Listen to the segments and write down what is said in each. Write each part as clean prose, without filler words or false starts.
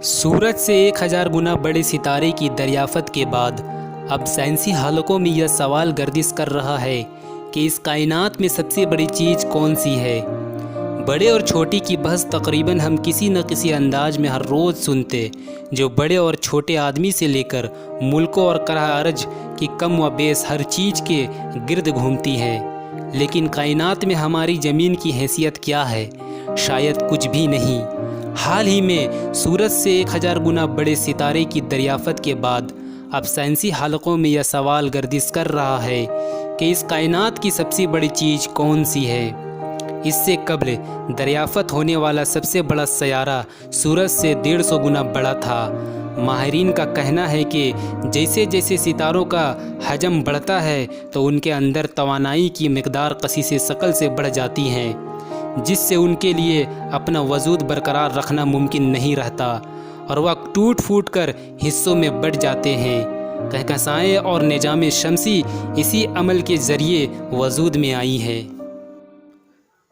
सूरज से 1000 गुना बड़े सितारे की दरियाफत के बाद अब साइंसी हलकों में यह सवाल गर्दिश कर रहा है कि इस कायनात में सबसे बड़ी चीज़ कौन सी है। बड़े और छोटी की बहस तकरीबन हम किसी न किसी अंदाज में हर रोज़ सुनते, जो बड़े और छोटे आदमी से लेकर मुल्कों और करह अर्ज की कम व बेस हर चीज़ के गिर्द घूमती है। लेकिन कायनात में हमारी ज़मीन की हैसियत क्या है? शायद कुछ भी नहीं। हाल ही में सूरज से 1000 गुना बड़े सितारे की दरियाफत के बाद अब साइंसी हलकों में यह सवाल गर्दिश कर रहा है कि इस कायनात की सबसे बड़ी चीज़ कौन सी है। इससे कब्ल दरियाफत होने वाला सबसे बड़ा सयारा सूरज से 150 गुना बड़ा था। माहिरीन का कहना है कि जैसे जैसे सितारों का हजम बढ़ता है तो उनके अंदर तवानाई की मिकदार कसीसे शकल से बढ़ जाती हैं, जिससे उनके लिए अपना वजूद बरकरार रखना मुमकिन नहीं रहता और वह टूट फूट कर हिस्सों में बढ़ जाते हैं। कहकशाएँ और निजाम शमसी इसी अमल के ज़रिए वजूद में आई है।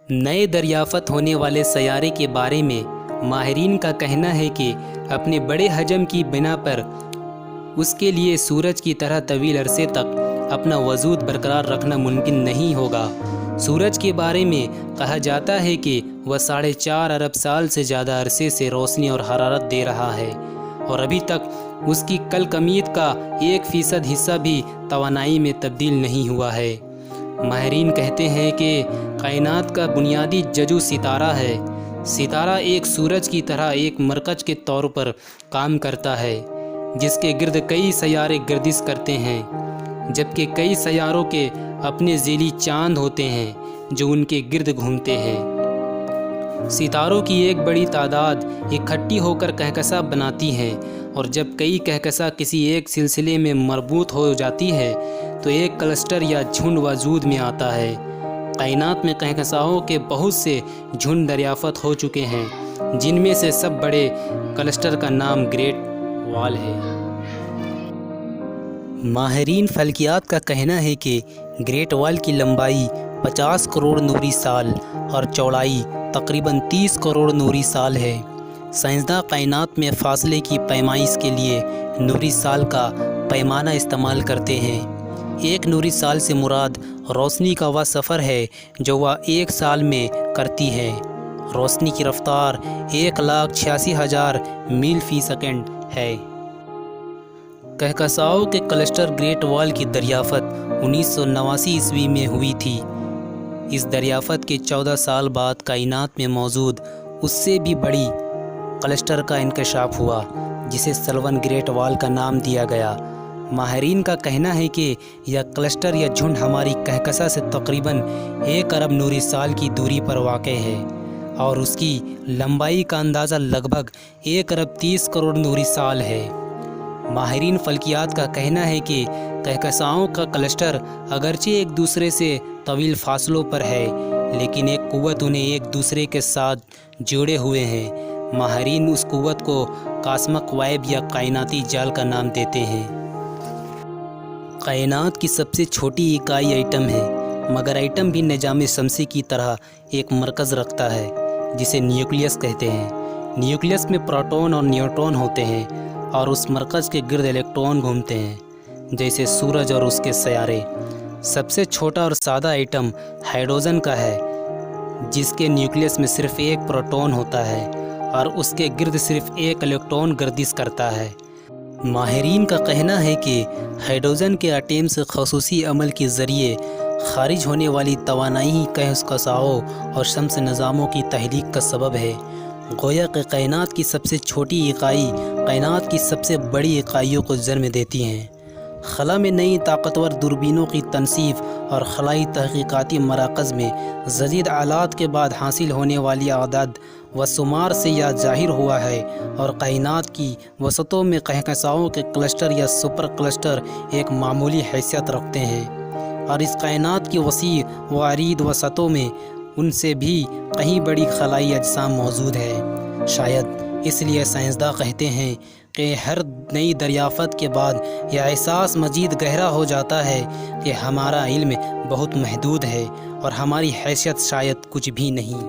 नए दरियाफत होने वाले सयारे के बारे में माहिरीन का कहना है कि अपने बड़े हजम की बिना पर उसके लिए सूरज की तरह तवील अरसे तक अपना वजूद बरकरार रखना मुमकिन नहीं होगा। सूरज के बारे में कहा जाता है कि वह 4.5 अरब साल से ज़्यादा अरसे से रोशनी और हरारत दे रहा है और अभी तक उसकी कल कमीद का 1% हिस्सा भी तवानाई में तब्दील नहीं हुआ है। माहिरीन कहते हैं कि कायनात का बुनियादी जजू सितारा है। सितारा एक सूरज की तरह एक मरकज़ के तौर पर काम करता है, जिसके गिर्द कई सयारे गर्दिश करते हैं, जबकि कई सयारों के अपने ज़ेली चांद होते हैं जो उनके गिर्द घूमते हैं। सितारों की एक बड़ी तादाद इकट्ठी होकर कहकशा बनाती है और जब कई कहकशा किसी एक सिलसिले में मरबूत हो जाती है तो एक क्लस्टर या झुंड वजूद में आता है। कायनात में कहकशाओं के बहुत से झुंड दरियाफत हो चुके हैं, जिनमें से सब बड़े क्लस्टर का नाम ग्रेट वॉल है। माहिरीन फल्कियात का कहना है कि ग्रेट वॉल की लंबाई 50 करोड़ नूरी साल और चौड़ाई तकरीबन 30 करोड़ नूरी साल है। साइंसदां कायनात में फ़ासले की पैमाइश के लिए नूरी साल का पैमाना इस्तेमाल करते हैं। एक नूरी साल से मुराद रोशनी का वह सफ़र है जो वह एक साल में करती है। रोशनी की रफ्तार 1,86,000 मील फ़ी सेकंड है। कहकशाओं के क्लस्टर ग्रेट वॉल की दरियाफत 1989 ईस्वी में हुई थी। इस दरियाफत के 14 साल बाद कायनात में मौजूद उससे भी बड़ी क्लस्टर का इंकशाफ हुआ, जिसे सल्वन ग्रेट वॉल का नाम दिया गया। माहिरीन का कहना है कि यह क्लस्टर या झुंड हमारी कहकशा से तकरीबन 1 अरब नूरी साल की दूरी पर वाक़ है और उसकी लंबाई का अंदाज़ा लगभग 1 अरब 30 करोड़ नूरी साल है। माहिरीन फल्कियात का कहना है कि कहकशाओं का क्लस्टर अगरचे एक दूसरे से तवील फासलों पर है, लेकिन एक क़ुव्वत उन्हें एक दूसरे के साथ जोड़े हुए हैं। माहिरीन उस क़ुव्वत को कास्मिक वाइब या कायनाती जाल का नाम देते हैं। कायनात की सबसे छोटी इकाई एटम है, मगर एटम भी निजाम शमसी की तरह एक मरकज़ रखता है जिसे न्यूक्लियस कहते हैं। न्यूक्लियस में प्रोटॉन और न्यूट्रॉन होते हैं और उस मरकज़ के गिर्द इलेक्ट्रॉन घूमते हैं, जैसे सूरज और उसके सयारे। सबसे छोटा और सादा एटम हाइड्रोजन का है, जिसके न्यूक्लियस में सिर्फ एक प्रोटॉन होता है और उसके गिर्द सिर्फ एक इलेक्ट्रॉन गर्दिश करता है। माहिरीन का कहना है कि हाइड्रोजन के एटम से ख़ुसूसी अमल के ज़रिए खारिज होने वाली तवानाई ही कहकशाओं और शम्स निज़ामों की तहलीक का सबब है। गोया कि कायनात की सबसे छोटी इकाई कायनात की सबसे बड़ी इकाइयों को जन्म देती हैं। खला में नई ताकतवर दूरबीनों की तनसीब और खलाई तहक़ीक़ाती मराकज़ में जदीद आलात के बाद हासिल होने वाली आदद व शुमार से यह ज़ाहिर हुआ है और कायनात की वसतों में कहकशाओं के क्लस्टर या सुपर क्लस्टर एक मामूली हैसियत रखते हैं और इस कायनात की वसी व अरीद वसतों में उनसे भी कहीं बड़ी खलाई अजसाम मौजूद है। शायद इसलिए साइंसदां कहते हैं कि हर नई दरियाफत के बाद यह एहसास मज़ीद गहरा हो जाता है कि हमारा इल्म बहुत महदूद है और हमारी हैसियत शायद कुछ भी नहीं।